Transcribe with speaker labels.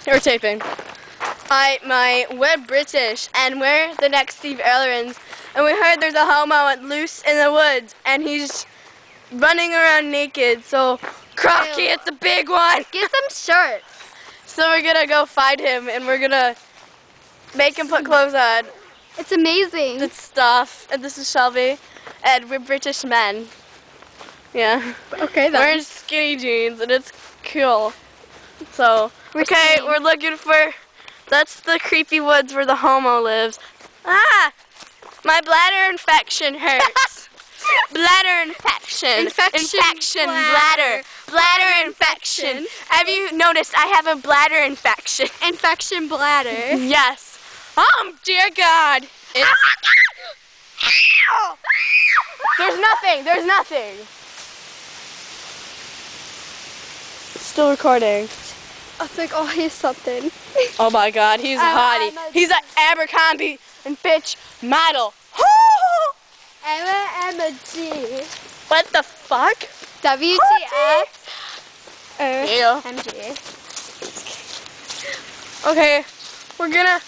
Speaker 1: We're taping. We're British, and we're the next Steve Ellerins, and we heard there's a homo loose in the woods, and he's running around naked, so Crocky, it's a big one!
Speaker 2: Get some shirts.
Speaker 1: So we're gonna go find him, and we're gonna make him put clothes on.
Speaker 2: It's amazing.
Speaker 1: It's stuff, and this is Shelby, and we're British men. Yeah.
Speaker 2: Okay, then.
Speaker 1: We're in skinny jeans, and it's cool. So, okay, we're looking for, that's the creepy woods where the homo lives. Ah! My bladder infection hurts. Bladder infection. Infection. Bladder. Bladder infection. Have you noticed I have a bladder infection?
Speaker 2: Infection bladder.
Speaker 1: Yes. Dear God. There's nothing. There's nothing. Still recording.
Speaker 2: I think, oh, he's something.
Speaker 1: Oh my God, he's a hottie. He's an Abercrombie and Fitch model.
Speaker 2: M-G.
Speaker 1: What the fuck?
Speaker 2: WTF.
Speaker 1: Yeah.
Speaker 2: MG.
Speaker 1: Okay, we're gonna